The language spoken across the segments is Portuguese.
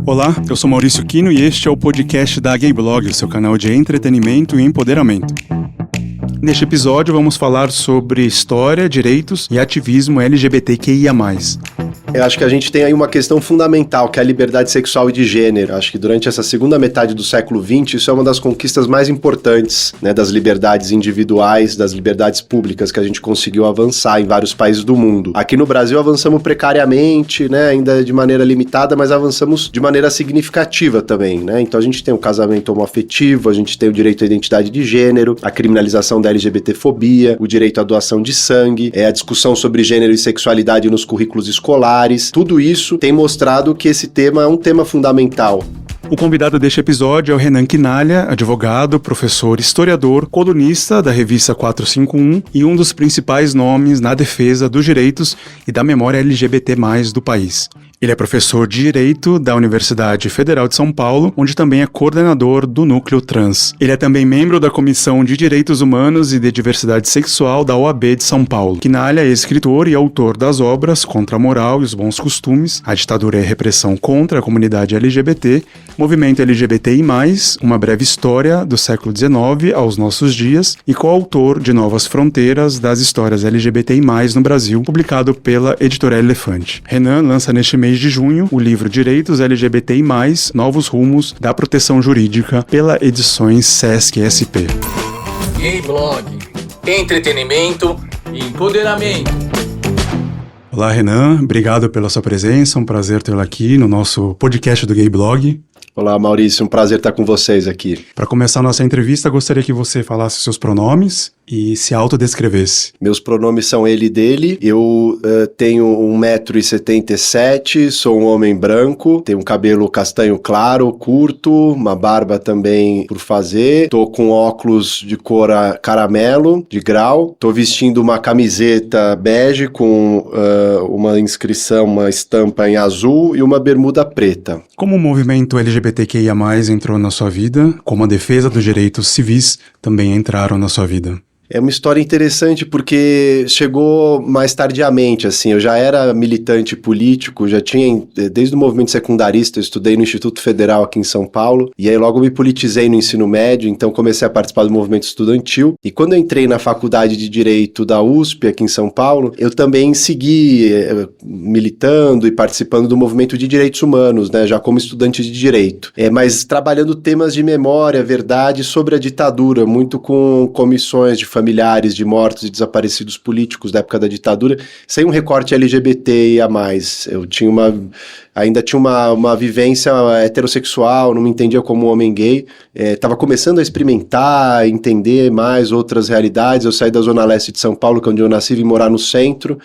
Olá, eu sou Maurício Quino e este é o podcast da Gayblog, o seu canal de entretenimento e empoderamento. Neste episódio vamos falar sobre história, direitos e ativismo LGBTQIA+. Eu acho que a gente tem aí uma questão fundamental, que é a liberdade sexual e de gênero. Acho que durante essa segunda metade do século XX, isso é uma das conquistas mais importantes, né, das liberdades individuais, das liberdades públicas que a gente conseguiu avançar em vários países do mundo. Aqui no Brasil avançamos precariamente, né, ainda de maneira limitada, mas avançamos de maneira significativa também, né? Então a gente tem o casamento homoafetivo, a gente tem o direito à identidade de gênero, a criminalização da LGBTfobia, o direito à doação de sangue, a discussão sobre gênero e sexualidade nos currículos escolares. Tudo isso tem mostrado que esse tema é um tema fundamental. O convidado deste episódio é o Renan Quinalha, advogado, professor, historiador, colunista da revista 451 e um dos principais nomes na defesa dos direitos e da memória LGBT+, do país. Ele é professor de Direito da Universidade Federal de São Paulo, onde também é coordenador do Núcleo Trans. Ele é também membro da Comissão de Direitos Humanos e de Diversidade Sexual da OAB de São Paulo. Quinalha é escritor e autor das obras Contra a Moral e os Bons Costumes, A Ditadura e a Repressão contra a Comunidade LGBT, Movimento LGBTI+, Uma Breve História do Século XIX aos Nossos Dias e coautor de Novas Fronteiras das Histórias LGBTI+, no Brasil, publicado pela Editora Elefante. Renan lança neste mês de junho o livro Direitos LGBTI+, Novos Rumos da Proteção Jurídica pela Edições Sesc SP. Gayblog, entretenimento e empoderamento. Olá, Renan, obrigado pela sua presença, um prazer tê-lo aqui no nosso podcast do Gayblog. Olá, Maurício, um prazer estar com vocês aqui. Para começar a nossa entrevista, gostaria que você falasse seus pronomes e se autodescrevesse. Meus pronomes são ele e dele. Eu tenho 1,77 m, sou um homem branco, tenho um cabelo castanho claro, curto, uma barba também por fazer. Tô com óculos de cor caramelo, de grau. Tô vestindo uma camiseta bege com uma inscrição, uma estampa em azul e uma bermuda preta. Como o movimento LGBTQIA+, entrou na sua vida, como a defesa dos direitos civis também entraram na sua vida? É uma história interessante porque chegou mais tardiamente, assim, eu já era militante político, já tinha, desde o movimento secundarista, eu estudei no Instituto Federal aqui em São Paulo, e aí logo me politizei no ensino médio, então comecei a participar do movimento estudantil, e quando eu entrei na Faculdade de Direito da USP, aqui em São Paulo, eu também segui militando e participando do movimento de direitos humanos, né, já como estudante de direito, mas trabalhando temas de memória, verdade, sobre a ditadura, muito com comissões de familiares de mortos e desaparecidos políticos da época da ditadura, sem um recorte LGBTIA+. Eu ainda tinha uma vivência heterossexual, não me entendia como um homem gay, estava começando a experimentar, entender mais outras realidades. Eu saí da Zona Leste de São Paulo, que é onde eu nasci, vim morar no centro,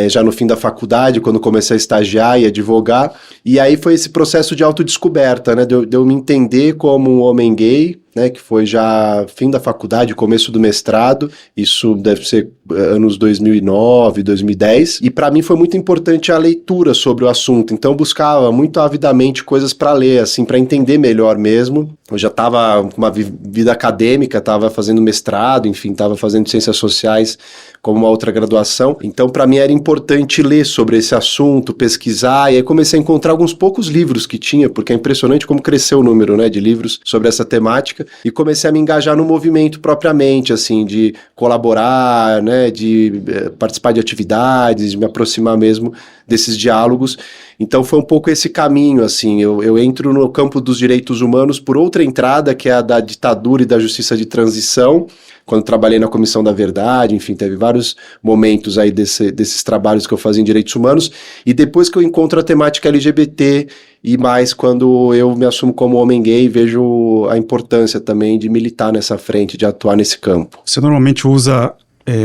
já no fim da faculdade, quando comecei a estagiar e advogar, e aí foi esse processo de autodescoberta, né, de eu me entender como um homem gay, né, que foi já fim da faculdade, começo do mestrado, isso deve ser anos 2009, 2010, e para mim foi muito importante a leitura sobre o assunto, então eu buscava muito avidamente coisas para ler, assim, para entender melhor mesmo. Eu já estava com uma vida acadêmica, estava fazendo mestrado, enfim, estava fazendo ciências sociais como uma outra graduação, então para mim era importante ler sobre esse assunto, pesquisar, e aí comecei a encontrar alguns poucos livros que tinha, porque é impressionante como cresceu o número, né, de livros sobre essa temática, e comecei a me engajar no movimento propriamente, assim, de colaborar, né, de participar de atividades, de me aproximar mesmo desses diálogos. Então foi um pouco esse caminho, assim, eu entro no campo dos direitos humanos por outra entrada, que é a da ditadura e da justiça de transição, quando trabalhei na Comissão da Verdade, enfim, teve vários momentos aí desses trabalhos que eu fazia em direitos humanos, e depois que eu encontro a temática LGBT, e mais quando eu me assumo como homem gay, vejo a importância também de militar nessa frente, de atuar nesse campo. Você normalmente usa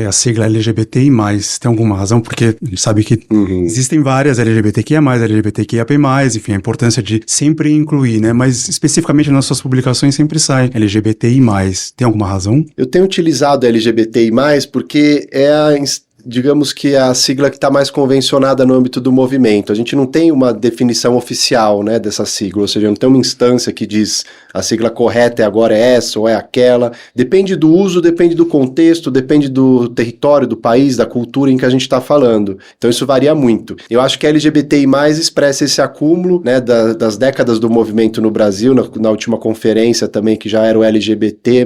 a sigla LGBTI+, tem alguma razão? Porque a gente sabe que existem várias LGBTQIA+, LGBTQIAP+, enfim, a importância de sempre incluir, né? Mas especificamente nas suas publicações sempre sai LGBTI+. Tem alguma razão? Eu tenho utilizado LGBTI+, porque é digamos que a sigla que está mais convencionada no âmbito do movimento. A gente não tem uma definição oficial, né, dessa sigla, ou seja, não tem uma instância que diz a sigla correta agora é essa ou é aquela. Depende do uso, depende do contexto, depende do território, do país, da cultura em que a gente está falando. Então isso varia muito. Eu acho que a LGBTI+, expressa esse acúmulo, né, das décadas do movimento no Brasil, na última conferência também, que já era o LGBT+,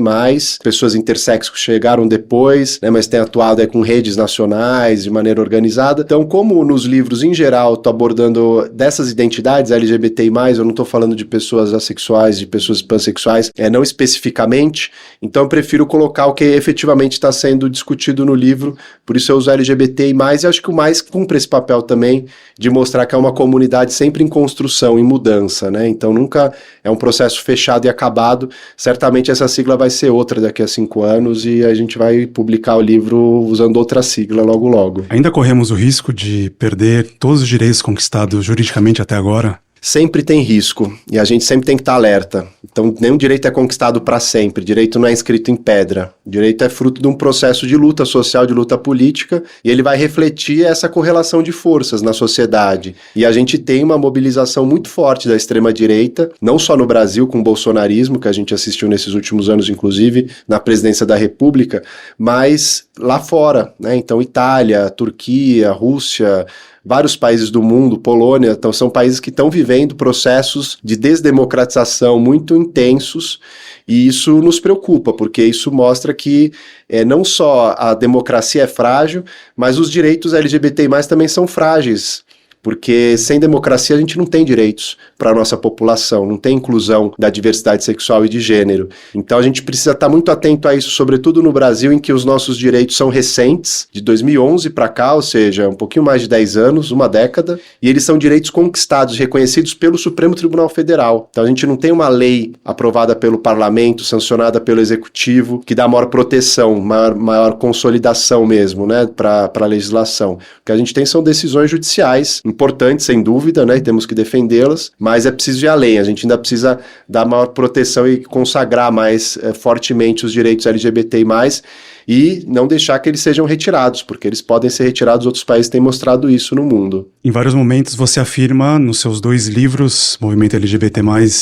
pessoas intersexo que chegaram depois, né, mas tem atuado aí com redes nacionais, de maneira organizada. Então, como nos livros em geral estou abordando dessas identidades LGBTI+, eu não estou falando de pessoas assexuais, de pessoas pansexuais, não especificamente, então eu prefiro colocar o que efetivamente está sendo discutido no livro, por isso eu uso LGBTI+, e acho que o mais cumpre esse papel também de mostrar que é uma comunidade sempre em construção, em mudança, né? Então nunca é um processo fechado e acabado. Certamente essa sigla vai ser outra daqui a 5 anos e a gente vai publicar o livro usando outra sigla logo logo. Ainda corremos o risco de perder todos os direitos conquistados juridicamente até agora? Sempre tem risco, e a gente sempre tem que estar alerta. Então, nenhum direito é conquistado para sempre, direito não é escrito em pedra. Direito é fruto de um processo de luta social, de luta política, e ele vai refletir essa correlação de forças na sociedade. E a gente tem uma mobilização muito forte da extrema-direita, não só no Brasil, com o bolsonarismo, que a gente assistiu nesses últimos anos, inclusive, na presidência da República, mas lá fora, né? Então, Itália, Turquia, Rússia, vários países do mundo, Polônia, então são países que estão vivendo processos de desdemocratização muito intensos, e isso nos preocupa, porque isso mostra que não só a democracia é frágil, mas os direitos LGBTI+, também são frágeis. Porque sem democracia a gente não tem direitos para a nossa população, não tem inclusão da diversidade sexual e de gênero. Então a gente precisa estar muito atento a isso, sobretudo no Brasil, em que os nossos direitos são recentes, de 2011 para cá, ou seja, um pouquinho mais de 10 anos, uma década, e eles são direitos conquistados, reconhecidos pelo Supremo Tribunal Federal. Então a gente não tem uma lei aprovada pelo Parlamento, sancionada pelo Executivo, que dá maior proteção, maior consolidação mesmo, né, para a legislação. O que a gente tem são decisões judiciais, importantes, sem dúvida, né, e temos que defendê-las, mas é preciso ir além, a gente ainda precisa dar maior proteção e consagrar mais fortemente os direitos LGBTI+, e não deixar que eles sejam retirados, porque eles podem ser retirados, outros países têm mostrado isso no mundo. Em vários momentos você afirma, nos seus 2 livros, Movimento LGBT+,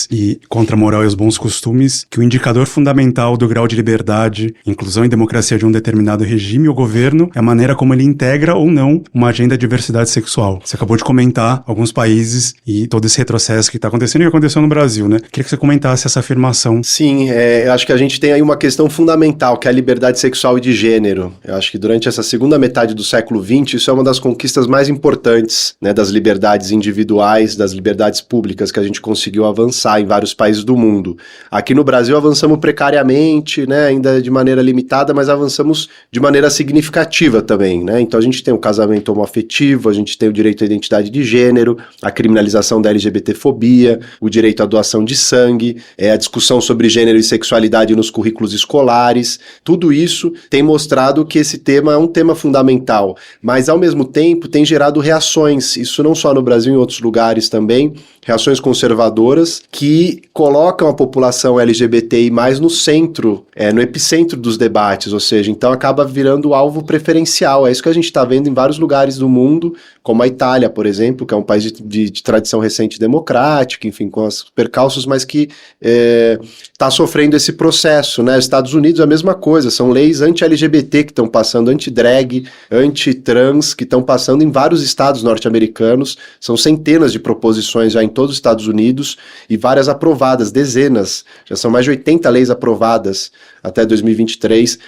e Contra a Moral e os Bons Costumes, que o indicador fundamental do grau de liberdade, inclusão e democracia de um determinado regime ou governo é a maneira como ele integra ou não uma agenda de diversidade sexual. Você acabou de comentar alguns países e todo esse retrocesso que está acontecendo e que aconteceu no Brasil, né? Queria que você comentasse essa afirmação. Sim, eu acho que a gente tem aí uma questão fundamental, que é a liberdade sexual e de gênero. Eu acho que durante essa segunda metade do século XX, isso é uma das conquistas mais importantes, né, das liberdades individuais, das liberdades públicas que a gente conseguiu avançar em vários países do mundo. Aqui no Brasil avançamos precariamente, né, ainda de maneira limitada, mas avançamos de maneira significativa também, né? Então a gente tem o casamento homoafetivo, a gente tem o direito à identidade de gênero, a criminalização da LGBTfobia, o direito à doação de sangue, a discussão sobre gênero e sexualidade nos currículos escolares. Tudo isso tem mostrado que esse tema é um tema fundamental, mas ao mesmo tempo tem gerado reações, isso não só no Brasil, em outros lugares também, reações conservadoras que colocam a população LGBTI mais no centro, no epicentro dos debates, ou seja, então acaba virando alvo preferencial. É isso que a gente está vendo em vários lugares do mundo, como a Itália, por exemplo, que é um país de tradição recente democrática, enfim, com os percalços, mas que está sofrendo esse processo, né? Os Estados Unidos a mesma coisa, são leis anti-LGBT que estão passando, anti-drag, anti-trans, que estão passando em vários estados norte-americanos, são centenas de proposições já em todos os Estados Unidos e várias aprovadas, dezenas, já são mais de 80 leis aprovadas até 2023,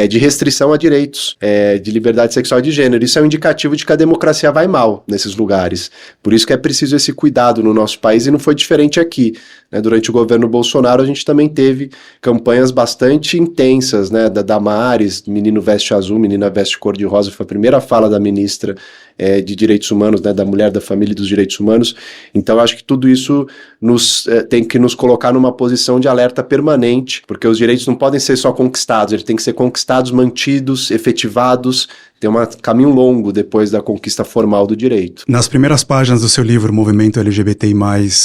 de restrição a direitos, de liberdade sexual e de gênero. Isso é um indicativo de que a democracia vai mal nesses lugares. Por isso que é preciso esse cuidado no nosso país e não foi diferente aqui, né? Durante o governo Bolsonaro a gente também teve campanhas bastante intensas, né? Da Damares, menino veste azul, menina veste cor-de-rosa, foi a primeira fala da ministra de Direitos Humanos, né? Da mulher, da família e dos direitos humanos. Então eu acho que tudo isso tem que nos colocar numa posição de alerta permanente, porque os direitos não podem ser só conquistados, eles têm que ser conquistados, mantidos, efetivados, tem um caminho longo depois da conquista formal do direito. Nas primeiras páginas do seu livro, Movimento LGBTI+,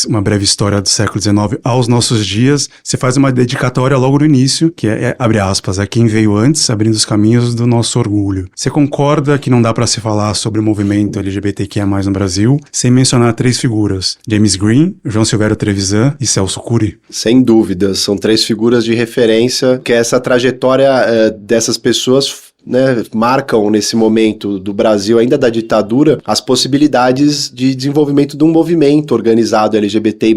uma breve história do século XIX aos nossos dias, você faz uma dedicatória logo no início, que abre aspas, a quem veio antes, abrindo os caminhos do nosso orgulho. Você concorda que não dá para se falar sobre o movimento LGBTQIA+, no Brasil, sem mencionar 3 figuras, James Green, João Silvério Trevisan e Celso Cury? Sem dúvidas, são 3 figuras de referência, que essa trajetória dessas pessoas, né, marcam nesse momento do Brasil, ainda da ditadura, as possibilidades de desenvolvimento de um movimento organizado LGBTI+,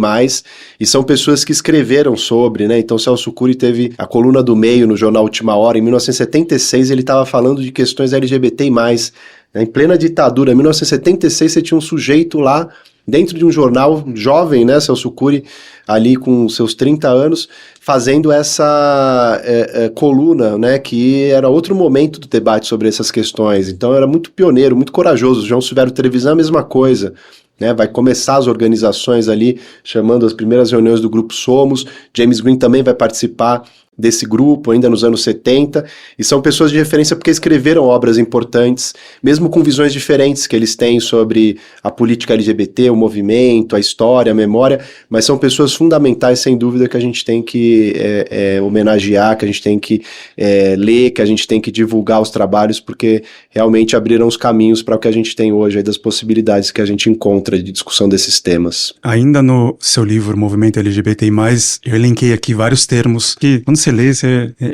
e são pessoas que escreveram sobre, né, então Celso Cury teve a coluna do Meio no jornal Última Hora, em 1976 ele estava falando de questões LGBTI+, né, em plena ditadura, em 1976 você tinha um sujeito lá, dentro de um jornal jovem, né, Celso Cury, ali com seus 30 anos, fazendo essa coluna, né, que era outro momento do debate sobre essas questões. Então era muito pioneiro, muito corajoso. João Silvério Trevisan, a mesma coisa. Né, vai começar as organizações ali, chamando as primeiras reuniões do Grupo Somos. James Green também vai participar desse grupo, ainda nos anos 70, e são pessoas de referência porque escreveram obras importantes, mesmo com visões diferentes que eles têm sobre a política LGBT, o movimento, a história, a memória, mas são pessoas fundamentais, sem dúvida, que a gente tem que homenagear, que a gente tem que ler, que a gente tem que divulgar os trabalhos, porque realmente abriram os caminhos para o que a gente tem hoje, aí, das possibilidades que a gente encontra de discussão desses temas. Ainda no seu livro Movimento LGBTI+, eu elenquei aqui vários termos que, quando você lê,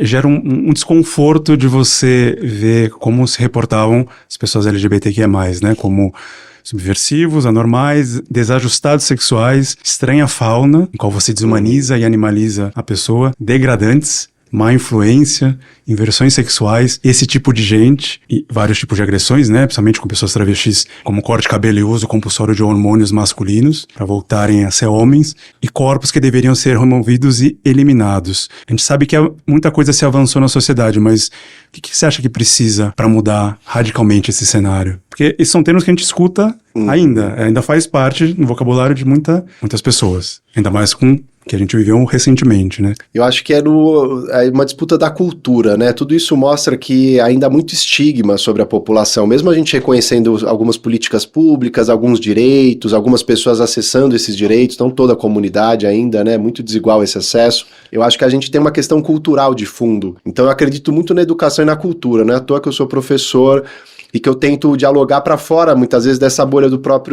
gera um desconforto de você ver como se reportavam as pessoas LGBTQIA+, né, como subversivos, anormais, desajustados sexuais, estranha fauna, em qual você desumaniza e animaliza a pessoa, degradantes, má influência, inversões sexuais, esse tipo de gente, e vários tipos de agressões, né, principalmente com pessoas travestis, como corte de cabelo e uso compulsório de hormônios masculinos, para voltarem a ser homens, e corpos que deveriam ser removidos e eliminados. A gente sabe que muita coisa se avançou na sociedade, mas o que você acha que precisa para mudar radicalmente esse cenário? Porque esses são termos que a gente escuta ainda faz parte do vocabulário de muitas pessoas, ainda mais com que a gente viveu recentemente, né? Eu acho que é uma disputa da cultura, né? Tudo isso mostra que ainda há muito estigma sobre a população, mesmo a gente reconhecendo algumas políticas públicas, alguns direitos, algumas pessoas acessando esses direitos, não toda a comunidade ainda, né? Muito desigual esse acesso. Eu acho que a gente tem uma questão cultural de fundo. Então eu acredito muito na educação e na cultura, né? À toa que eu sou professor e que eu tento dialogar para fora, muitas vezes, dessa bolha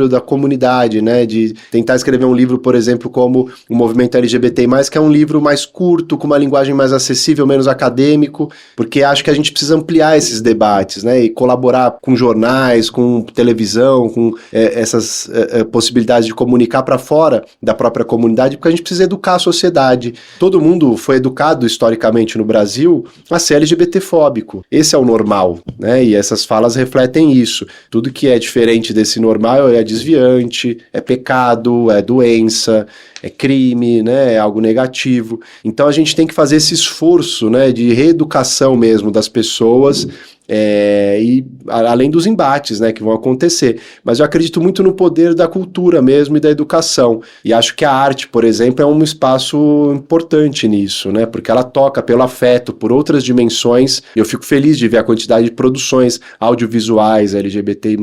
da comunidade, né, de tentar escrever um livro, por exemplo, como o Movimento LGBT+, que é um livro mais curto, com uma linguagem mais acessível, menos acadêmico, porque acho que a gente precisa ampliar esses debates, né, e colaborar com jornais, com televisão, com essas possibilidades de comunicar para fora da própria comunidade, porque a gente precisa educar a sociedade. Todo mundo foi educado, historicamente, no Brasil, a ser LGBT-fóbico. Esse é o normal, né, e essas falas refletem isso. Tudo que é diferente desse normal é desviante, é pecado, é doença, é crime, né, é algo negativo. Então a gente tem que fazer esse esforço, né, de reeducação mesmo das pessoas, e além dos embates, né, que vão acontecer. Mas eu acredito muito no poder da cultura mesmo e da educação. E acho que a arte, por exemplo, é um espaço importante nisso, né, porque ela toca pelo afeto, por outras dimensões. Eu fico feliz de ver a quantidade de produções audiovisuais LGBTI+,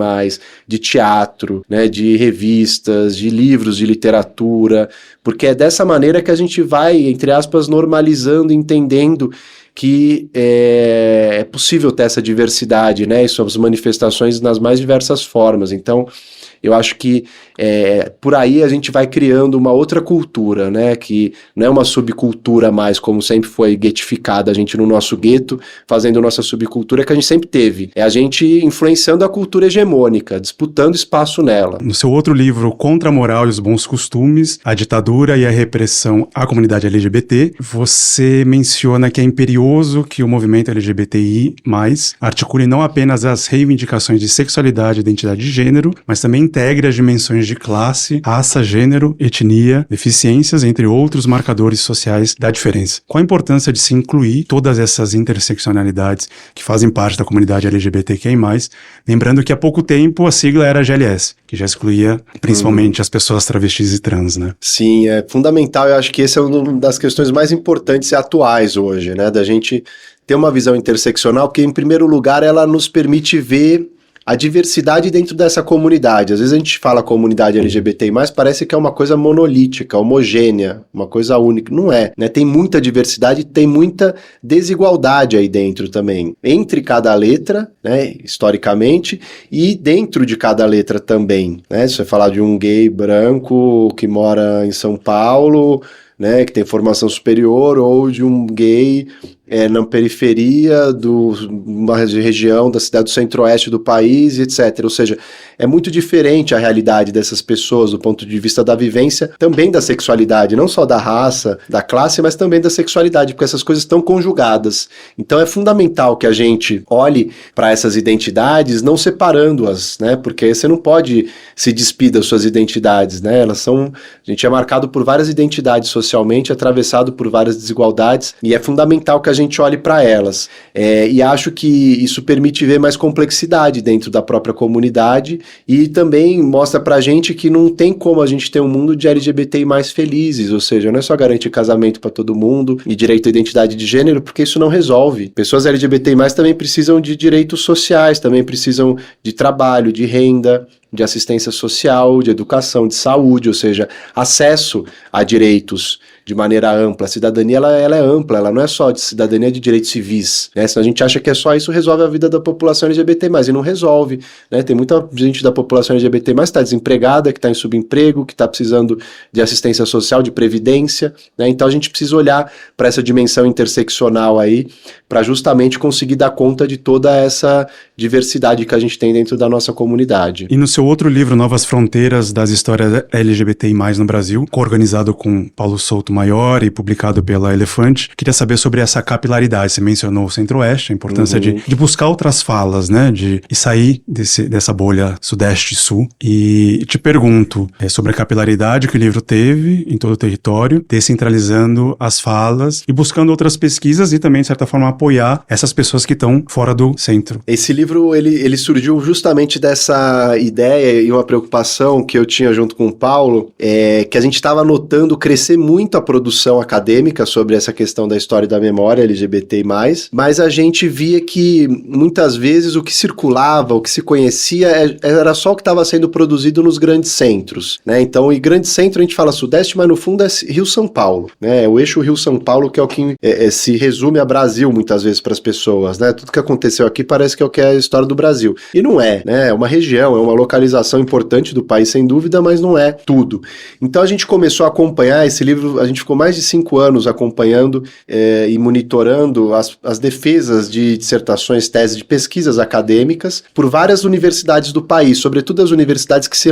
de teatro, né, de revistas, de livros de literatura, porque é dessa maneira que a gente vai, entre aspas, normalizando, entendendo que é possível ter essa diversidade, né, e suas manifestações nas mais diversas formas. Então, eu acho que por aí a gente vai criando uma outra cultura, né, que não é uma subcultura mais, como sempre foi guetificada, a gente no nosso gueto, fazendo nossa subcultura que a gente sempre teve. É a gente influenciando a cultura hegemônica, disputando espaço nela. No seu outro livro, Contra a Moral e os Bons Costumes, a Ditadura e a Repressão à Comunidade LGBT, você menciona que é imperioso que o movimento LGBTI+, articule não apenas as reivindicações de sexualidade e identidade de gênero, mas também integre as dimensões de classe, raça, gênero, etnia, deficiências, entre outros marcadores sociais da diferença. Qual a importância de se incluir todas essas interseccionalidades que fazem parte da comunidade LGBTQI+, lembrando que há pouco tempo a sigla era GLS, que já excluía principalmente as pessoas travestis e trans, né? Sim, é fundamental. Eu acho que essa é uma das questões mais importantes e atuais hoje, né, da gente ter uma visão interseccional, porque, em primeiro lugar, ela nos permite ver a diversidade dentro dessa comunidade. Às vezes a gente fala comunidade LGBTI+, parece que é uma coisa monolítica, homogênea, uma coisa única. Não é, né? Tem muita diversidade, tem muita desigualdade aí dentro também. Entre cada letra, né, historicamente, e dentro de cada letra também, né? Se você falar de um gay branco que mora em São Paulo, né, que tem formação superior, ou de um gay na periferia de uma região da cidade do centro-oeste do país, etc. Ou seja, é muito diferente a realidade dessas pessoas do ponto de vista da vivência, também da sexualidade, não só da raça, da classe, mas também da sexualidade, porque essas coisas estão conjugadas. Então é fundamental que a gente olhe para essas identidades, não separando-as, né, porque você não pode se despir das suas identidades, né, elas são, a gente é marcado por várias identidades socialmente, atravessado por várias desigualdades, e é fundamental que a gente olhe para elas. E acho que isso permite ver mais complexidade dentro da própria comunidade e também mostra pra gente que não tem como a gente ter um mundo de LGBTI mais felizes, ou seja, não é só garantir casamento para todo mundo e direito à identidade de gênero, porque isso não resolve. Pessoas LGBTI mais também precisam de direitos sociais, também precisam de trabalho, de renda, de assistência social, de educação, de saúde, ou seja, acesso a direitos de maneira ampla. A cidadania ela é ampla, ela não é só de cidadania de direitos civis, né? Senão a gente acha que é só isso resolve a vida da população LGBT+, e não resolve, né? Tem muita gente da população LGBT+, que está desempregada, que está em subemprego, que está precisando de assistência social, de previdência, né? Então a gente precisa olhar para essa dimensão interseccional aí, para justamente conseguir dar conta de toda essa diversidade que a gente tem dentro da nossa comunidade. E no seu outro livro, Novas Fronteiras das Histórias LGBTI+, no Brasil, coorganizado com Paulo Souto Maior e publicado pela Elefante, queria saber sobre essa capilaridade. Você mencionou o Centro-Oeste, a importância de buscar outras falas, né, e sair dessa bolha Sudeste e Sul. E te pergunto sobre a capilaridade que o livro teve em todo o território, descentralizando as falas e buscando outras pesquisas e também, de certa forma, apoiar essas pessoas que estão fora do centro. Esse livro, ele surgiu justamente dessa ideia e uma preocupação que eu tinha junto com o Paulo, que a gente estava notando crescer muito a produção acadêmica sobre essa questão da história e da memória LGBTI+, mas a gente via que muitas vezes o que circulava, o que se conhecia era só o que estava sendo produzido nos grandes centros, né? Então, em grande centro a gente fala Sudeste, mas no fundo é Rio-São Paulo, né? O eixo Rio-São Paulo que é o que se resume a Brasil muitas vezes para as pessoas, né? Tudo que aconteceu aqui parece que é o que é a história do Brasil. E não é, né? É uma região, é uma localização importante do país, sem dúvida, mas não é tudo. Então a gente começou a acompanhar esse livro, a gente ficou mais de 5 anos acompanhando e monitorando as defesas de dissertações, teses de pesquisas acadêmicas por várias universidades do país, sobretudo as universidades que se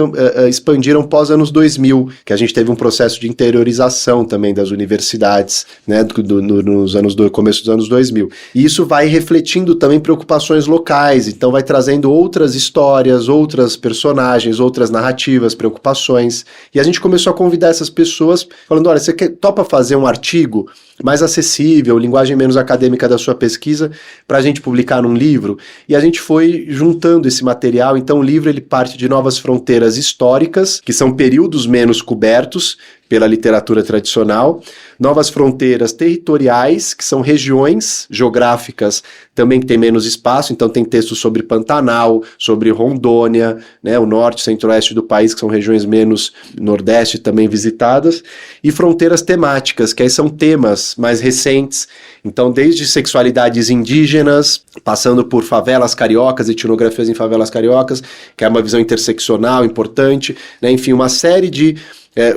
expandiram pós anos 2000, que a gente teve um processo de interiorização também das universidades, né, no começo dos anos 2000. E isso vai refletindo também preocupações locais, então vai trazendo outras histórias, outras personagens, outras narrativas, preocupações. E a gente começou a convidar essas pessoas, falando, olha, você topa fazer um artigo mais acessível, linguagem menos acadêmica da sua pesquisa, para a gente publicar num livro? E a gente foi juntando esse material. Então o livro ele parte de novas fronteiras históricas, que são períodos menos cobertos pela literatura tradicional, novas fronteiras territoriais, que são regiões geográficas também que tem menos espaço, então tem textos sobre Pantanal, sobre Rondônia, né, o norte, centro-oeste do país, que são regiões menos nordeste também visitadas, e fronteiras temáticas, que aí são temas mais recentes, então desde sexualidades indígenas, passando por favelas cariocas, etnografias em favelas cariocas, que é uma visão interseccional importante, né, enfim, uma série de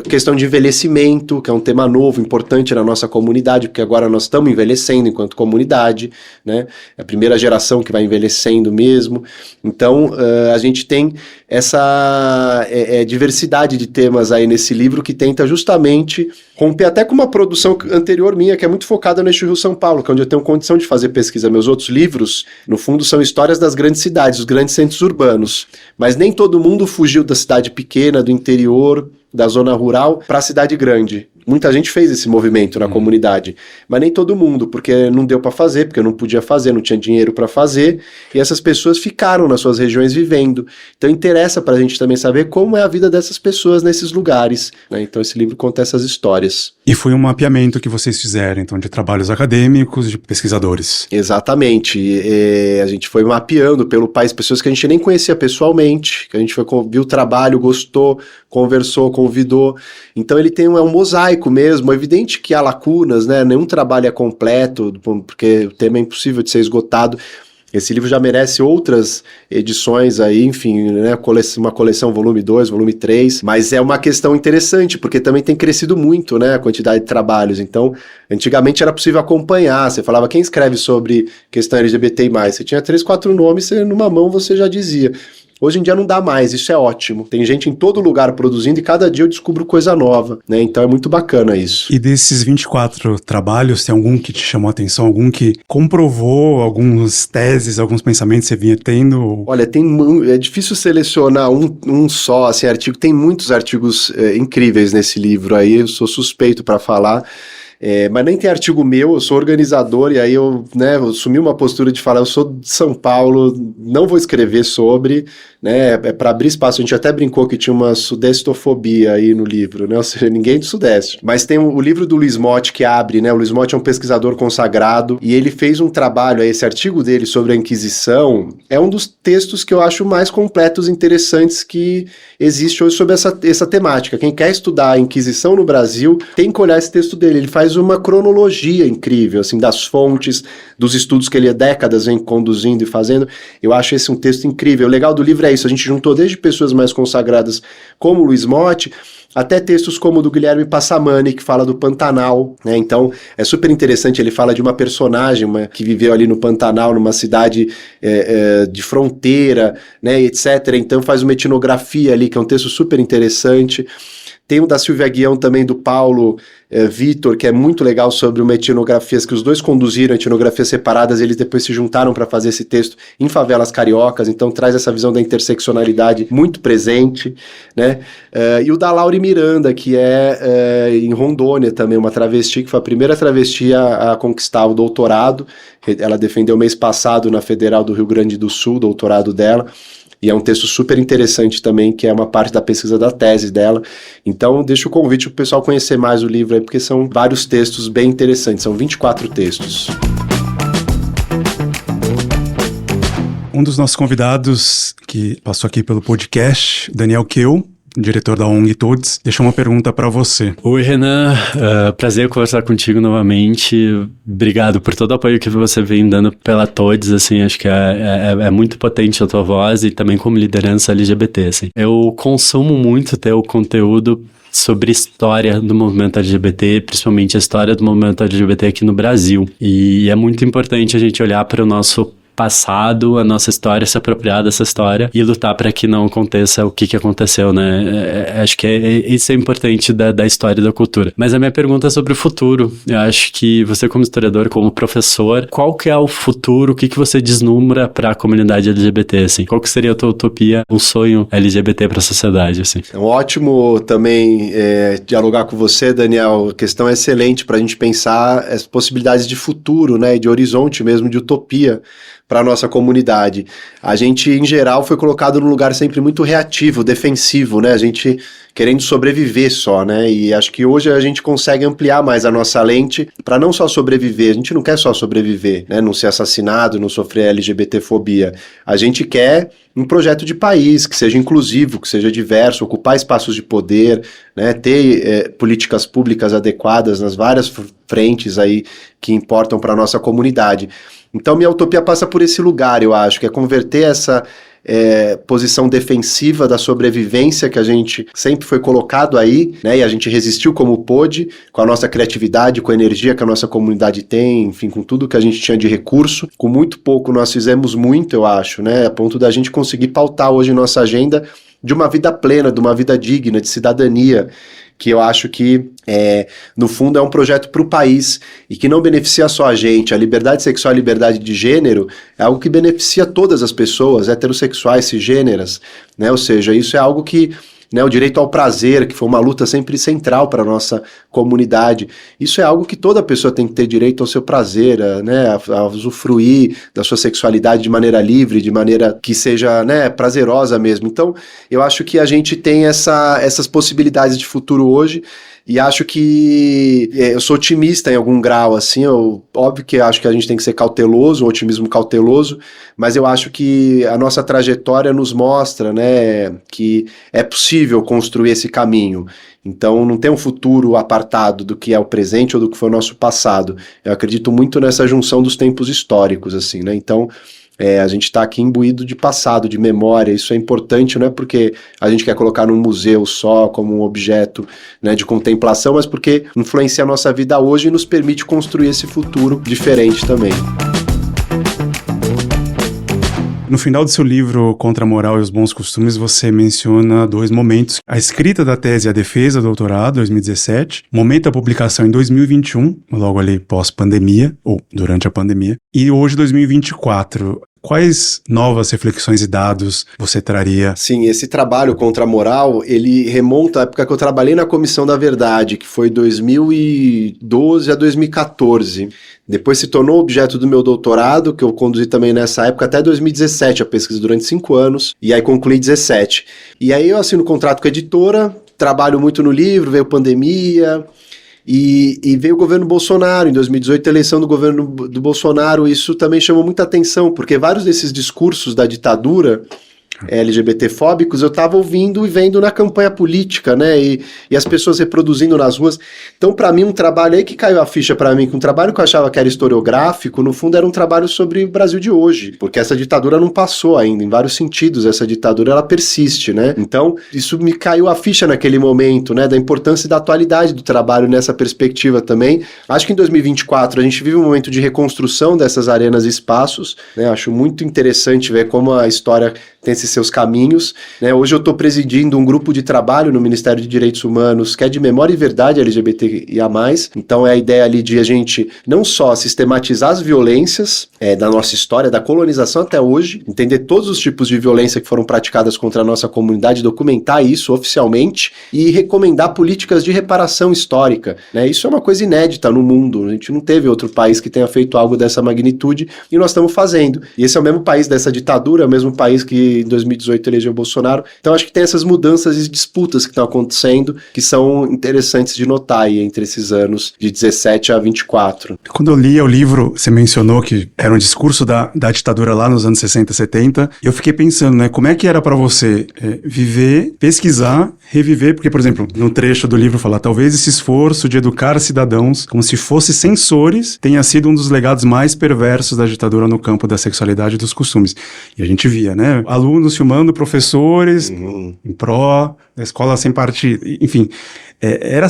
questão de envelhecimento, que é um tema novo, importante na nossa comunidade, porque agora nós estamos envelhecendo enquanto comunidade, né? É a primeira geração que vai envelhecendo mesmo. Então, a gente tem essa diversidade de temas aí nesse livro que tenta justamente romper até com uma produção anterior minha, que é muito focada no eixo Rio-São Paulo, que é onde eu tenho condição de fazer pesquisa. Meus outros livros, no fundo, são histórias das grandes cidades, dos grandes centros urbanos. Mas nem todo mundo fugiu da cidade pequena, do interior, da zona rural para a cidade grande. Muita gente fez esse movimento na comunidade, mas nem todo mundo, porque não deu para fazer, porque não podia fazer, não tinha dinheiro para fazer, e essas pessoas ficaram nas suas regiões vivendo. Então interessa para a gente também saber como é a vida dessas pessoas nesses lugares, né? Então esse livro conta essas histórias. E foi um mapeamento que vocês fizeram, então, de trabalhos acadêmicos, de pesquisadores. Exatamente. A gente foi mapeando pelo país pessoas que a gente nem conhecia pessoalmente, que a gente viu o trabalho, gostou, conversou, convidou. Então ele tem um mosaico mesmo. É evidente que há lacunas, né? Nenhum trabalho é completo, porque o tema é impossível de ser esgotado. Esse livro já merece outras edições aí, enfim, né, uma coleção volume 2, volume 3, mas é uma questão interessante, porque também tem crescido muito, né, a quantidade de trabalhos. Então, antigamente era possível acompanhar, você falava, quem escreve sobre questão LGBT+, você tinha 3, 4 nomes, numa mão você já dizia. Hoje em dia não dá mais, isso é ótimo. Tem gente em todo lugar produzindo e cada dia eu descubro coisa nova, né? Então é muito bacana isso. E desses 24 trabalhos, tem algum que te chamou a atenção? Algum que comprovou algumas teses, alguns pensamentos que você vinha tendo? Olha, é difícil selecionar um só, assim, artigo. Tem muitos artigos incríveis nesse livro aí, eu sou suspeito para falar. Mas nem tem artigo meu, eu sou organizador e aí eu assumi uma postura de falar, eu sou de São Paulo, não vou escrever sobre, né, para abrir espaço. A gente até brincou que tinha uma sudestofobia aí no livro, né, ou seja, ninguém do Sudeste. Mas tem o livro do Luiz Motti que abre, né, o Luiz Motti é um pesquisador consagrado e ele fez um trabalho, esse artigo dele sobre a Inquisição é um dos textos que eu acho mais completos e interessantes que existe hoje sobre essa temática. Quem quer estudar a Inquisição no Brasil tem que olhar esse texto dele, ele faz uma cronologia incrível, assim, das fontes, dos estudos que ele há décadas vem conduzindo e fazendo. Eu acho esse um texto incrível. O legal do livro é isso, a gente juntou desde pessoas mais consagradas como o Luiz Motti, até textos como o do Guilherme Passamani, que fala do Pantanal, né? Então é super interessante, ele fala de uma personagem que viveu ali no Pantanal, numa cidade de fronteira, né, etc. Então faz uma etnografia ali, que é um texto super interessante. Tem o da Silvia Guião também, do Paulo Vitor, que é muito legal, sobre uma etnografia, que os dois conduziram etnografias separadas, eles depois se juntaram para fazer esse texto em favelas cariocas, então traz essa visão da interseccionalidade muito presente, né? E o da Laure Miranda, que é em Rondônia também, uma travesti, que foi a primeira travesti a conquistar o doutorado. Ela defendeu mês passado na Federal do Rio Grande do Sul, o doutorado dela. E é um texto super interessante também, que é uma parte da pesquisa da tese dela. Então, deixo o convite para o pessoal conhecer mais o livro aí, porque são vários textos bem interessantes, são 24 textos. Um dos nossos convidados que passou aqui pelo podcast, Daniel Kehl, diretor da ONG Todes, deixou uma pergunta para você. Oi, Renan, prazer conversar contigo novamente. Obrigado por todo o apoio que você vem dando pela Todes, assim, acho que é muito potente a tua voz e também como liderança LGBT, assim. Eu consumo muito teu conteúdo sobre história do movimento LGBT, principalmente a história do movimento LGBT aqui no Brasil. E é muito importante a gente olhar para o nosso passado, a nossa história, se apropriar dessa história e lutar para que não aconteça o que aconteceu, né? Acho que isso é importante da história e da cultura. Mas a minha pergunta é sobre o futuro. Eu acho que você, como historiador, como professor, qual que é o futuro? O que você deslumbra para a comunidade LGBT, assim? Qual que seria a tua utopia, um sonho LGBT para a sociedade, assim? É ótimo também dialogar com você, Daniel. A questão é excelente para a gente pensar as possibilidades de futuro, né? E de horizonte mesmo, de utopia para a nossa comunidade. A gente, em geral, foi colocado num lugar sempre muito reativo, defensivo, né? A gente querendo sobreviver só, né? E acho que hoje a gente consegue ampliar mais a nossa lente para não só sobreviver. A gente não quer só sobreviver, né? Não ser assassinado, não sofrer LGBTfobia. A gente quer um projeto de país que seja inclusivo, que seja diverso, ocupar espaços de poder, né? Ter políticas públicas adequadas nas várias frentes aí que importam para a nossa comunidade. Então, minha utopia passa por esse lugar, eu acho, que é converter essa posição defensiva da sobrevivência que a gente sempre foi colocado aí, né, e a gente resistiu como pôde, com a nossa criatividade, com a energia que a nossa comunidade tem, enfim, com tudo que a gente tinha de recurso. Com muito pouco nós fizemos muito, eu acho, né, a ponto da gente conseguir pautar hoje nossa agenda de uma vida plena, de uma vida digna, de cidadania, que eu acho que, no fundo, é um projeto para o país e que não beneficia só a gente. A liberdade sexual e a liberdade de gênero é algo que beneficia todas as pessoas, heterossexuais, cisgêneras, né? Ou seja, isso é algo que, né, o direito ao prazer, que foi uma luta sempre central para a nossa comunidade, isso é algo que toda pessoa tem que ter direito ao seu prazer, né, a usufruir da sua sexualidade de maneira livre, de maneira que seja, né, prazerosa mesmo. Então, eu acho que a gente tem essas possibilidades de futuro hoje e acho que eu sou otimista em algum grau, assim, óbvio que acho que a gente tem que ser cauteloso, um otimismo cauteloso, mas eu acho que a nossa trajetória nos mostra, né, que é possível construir esse caminho. Então não tem um futuro apartado do que é o presente ou do que foi o nosso passado. Eu acredito muito nessa junção dos tempos históricos, assim, né? Então a gente está aqui imbuído de passado, de memória. Isso é importante, não é porque a gente quer colocar num museu só como um objeto, né, de contemplação, mas porque influencia a nossa vida hoje e nos permite construir esse futuro diferente também. No final do seu livro Contra a Moral e os Bons Costumes, você menciona 2 momentos. A escrita da tese e a defesa do doutorado, 2017. Momento da publicação em 2021, logo ali pós-pandemia, ou durante a pandemia. E hoje, 2024. Quais novas reflexões e dados você traria? Sim, esse trabalho Contra a Moral, ele remonta à época que eu trabalhei na Comissão da Verdade, que foi 2012 a 2014. Depois se tornou objeto do meu doutorado, que eu conduzi também nessa época, até 2017, a pesquisa durante 5 anos, e aí concluí 17. E aí eu assino contrato com a editora, trabalho muito no livro, veio pandemia... E veio o governo Bolsonaro, em 2018, a eleição do governo do Bolsonaro, isso também chamou muita atenção, porque vários desses discursos da ditadura LGBT-fóbicos eu estava ouvindo e vendo na campanha política, né, e as pessoas reproduzindo nas ruas. Então, para mim, um trabalho aí que caiu a ficha para mim, que um trabalho que eu achava que era historiográfico, no fundo era um trabalho sobre o Brasil de hoje, porque essa ditadura não passou ainda, em vários sentidos, essa ditadura ela persiste, né, então isso me caiu a ficha naquele momento, né, da importância e da atualidade do trabalho nessa perspectiva também. Acho que em 2024 a gente vive um momento de reconstrução dessas arenas e espaços, né, acho muito interessante ver como a história tem esses seus caminhos, né? Hoje eu estou presidindo um grupo de trabalho no Ministério de Direitos Humanos que é de memória e verdade LGBTIA+, então é a ideia ali de a gente não só sistematizar as violências da nossa história, da colonização até hoje, entender todos os tipos de violência que foram praticadas contra a nossa comunidade, documentar isso oficialmente e recomendar políticas de reparação histórica, né? Isso é uma coisa inédita no mundo, a gente não teve outro país que tenha feito algo dessa magnitude e nós estamos fazendo, e esse é o mesmo país dessa ditadura, é o mesmo país que em 2018 elegeu Bolsonaro. Então acho que tem essas mudanças e disputas que estão acontecendo que são interessantes de notar aí entre esses anos de 17 a 24. Quando eu li o livro, você mencionou que era um discurso da ditadura lá nos anos 60, 70, e eu fiquei pensando, né, como é que era para você viver, pesquisar, reviver, porque, por exemplo, no trecho do livro fala, talvez esse esforço de educar cidadãos como se fossem censores tenha sido um dos legados mais perversos da ditadura no campo da sexualidade e dos costumes. E a gente via, né, alunos filmando professores em pró da escola sem partido, enfim, era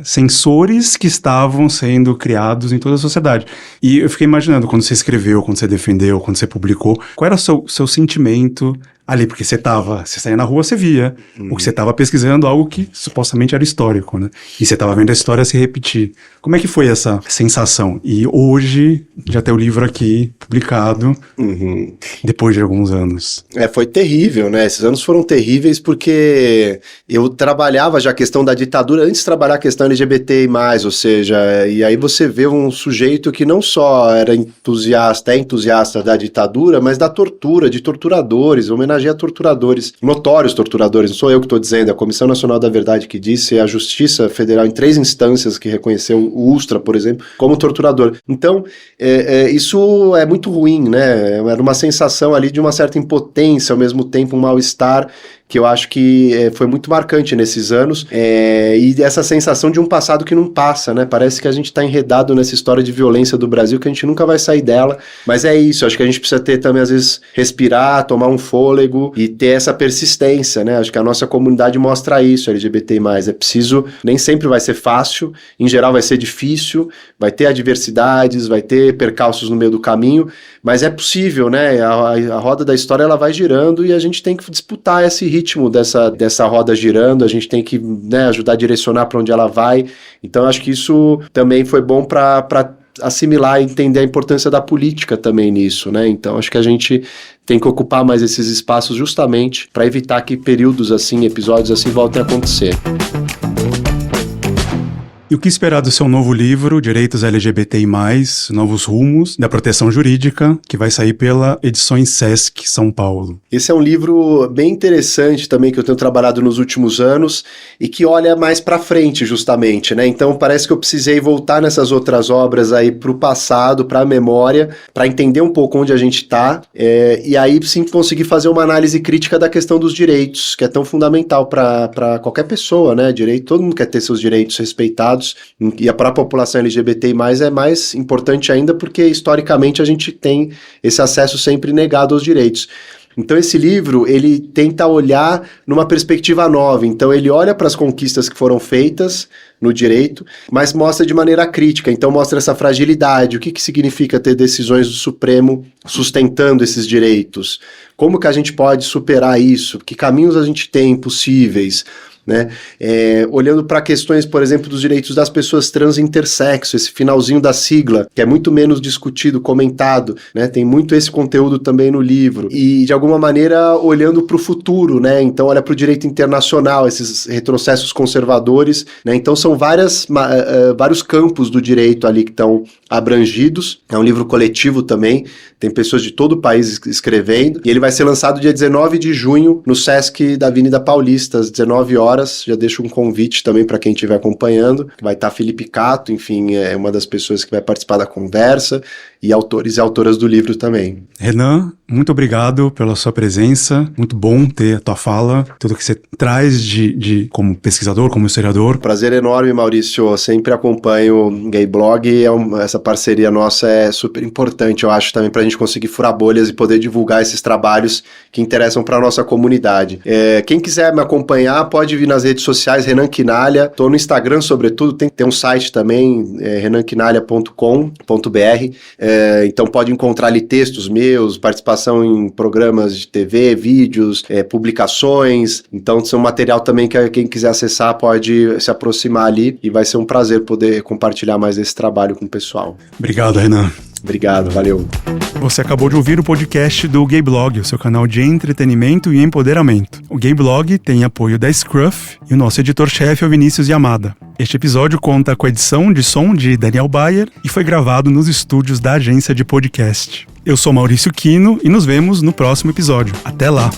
censores que estavam sendo criados em toda a sociedade. E eu fiquei imaginando, quando você escreveu, quando você defendeu, quando você publicou, qual era o seu sentimento ali, porque você saía na rua, você via, ou que você estava pesquisando algo que supostamente era histórico, né? E você estava vendo a história se repetir. Como é que foi essa sensação? E hoje, já tem o livro aqui, publicado, depois de alguns anos. Foi terrível, né? Esses anos foram terríveis porque eu trabalhava já a questão da ditadura antes de trabalhar a questão LGBTI+, ou seja, e aí você vê um sujeito que não só era entusiasta da ditadura, mas da tortura, de torturadores, homenageia torturadores, notórios torturadores, não sou eu que estou dizendo, é a Comissão Nacional da Verdade que disse, a Justiça Federal em 3 instâncias que reconheceu o Ustra, por exemplo, como torturador. Então, isso é muito ruim, né? Era uma sensação ali de uma certa impotência, ao mesmo tempo um mal-estar, que eu acho que foi muito marcante nesses anos, e essa sensação de um passado que não passa, né? Parece que a gente está enredado nessa história de violência do Brasil, que a gente nunca vai sair dela, mas é isso, acho que a gente precisa ter também, às vezes, respirar, tomar um fôlego e ter essa persistência, né? Acho que a nossa comunidade mostra isso, LGBT+, é preciso, nem sempre vai ser fácil, em geral vai ser difícil, vai ter adversidades, vai ter percalços no meio do caminho, mas é possível, né? A roda da história ela vai girando e a gente tem que disputar esse ritmo dessa roda girando, a gente tem que, né, ajudar a direcionar para onde ela vai. Então acho que isso também foi bom para assimilar e entender a importância da política também nisso, né? Então acho que a gente tem que ocupar mais esses espaços justamente para evitar que períodos assim, episódios assim voltem a acontecer. E o que esperar do seu novo livro, Direitos LGBTI+, Novos Rumos, da Proteção Jurídica, que vai sair pela Edições Sesc São Paulo? Esse é um livro bem interessante também, que eu tenho trabalhado nos últimos anos e que olha mais para frente, justamente, né? Então parece que eu precisei voltar nessas outras obras aí para o passado, para a memória, para entender um pouco onde a gente está, e aí sim conseguir fazer uma análise crítica da questão dos direitos, que é tão fundamental para qualquer pessoa, né? Direito, todo mundo quer ter seus direitos respeitados, e para a população LGBTI+, é mais importante ainda porque historicamente a gente tem esse acesso sempre negado aos direitos. Então esse livro, ele tenta olhar numa perspectiva nova, então ele olha para as conquistas que foram feitas no direito, mas mostra de maneira crítica, então mostra essa fragilidade, o que significa ter decisões do Supremo sustentando esses direitos, como que a gente pode superar isso, que caminhos a gente tem possíveis, né? Olhando para questões, por exemplo, dos direitos das pessoas trans e intersexo, esse finalzinho da sigla, que é muito menos discutido, comentado, né? Tem muito esse conteúdo também no livro, e de alguma maneira olhando para o futuro, né? Então olha para o direito internacional, esses retrocessos conservadores, né? Então são vários campos do direito ali que estão abrangidos, é um livro coletivo também, tem pessoas de todo o país escrevendo, e ele vai ser lançado dia 19 de junho no Sesc da Avenida Paulista, às 19 horas, já deixo um convite também para quem estiver acompanhando, vai estar Felipe Cato, enfim, é uma das pessoas que vai participar da conversa, e autores e autoras do livro também. Renan, muito obrigado pela sua presença, muito bom ter a tua fala, tudo que você traz de como pesquisador, como historiador. Prazer enorme, Maurício, eu sempre acompanho o Gay Blog, essa parceria nossa é super importante, eu acho, também para a gente conseguir furar bolhas e poder divulgar esses trabalhos que interessam para a nossa comunidade. Quem quiser me acompanhar, pode vir nas redes sociais, Renan Quinalha, estou no Instagram sobretudo, tem um site também, renanquinalha.com.br, então pode encontrar ali textos meus, participação em programas de TV, vídeos, publicações, então é um material também que quem quiser acessar pode se aproximar ali e vai ser um prazer poder compartilhar mais esse trabalho com o pessoal. Obrigado, Renan. Obrigado, valeu. Você acabou de ouvir o podcast do Gay Blog, o seu canal de entretenimento e empoderamento. O Gay Blog tem apoio da Scruff e o nosso editor-chefe é o Vinícius Yamada. Este episódio conta com a edição de som de Daniel Bayer e foi gravado nos estúdios da agência de podcast. Eu sou Maurício Quino e nos vemos no próximo episódio. Até lá!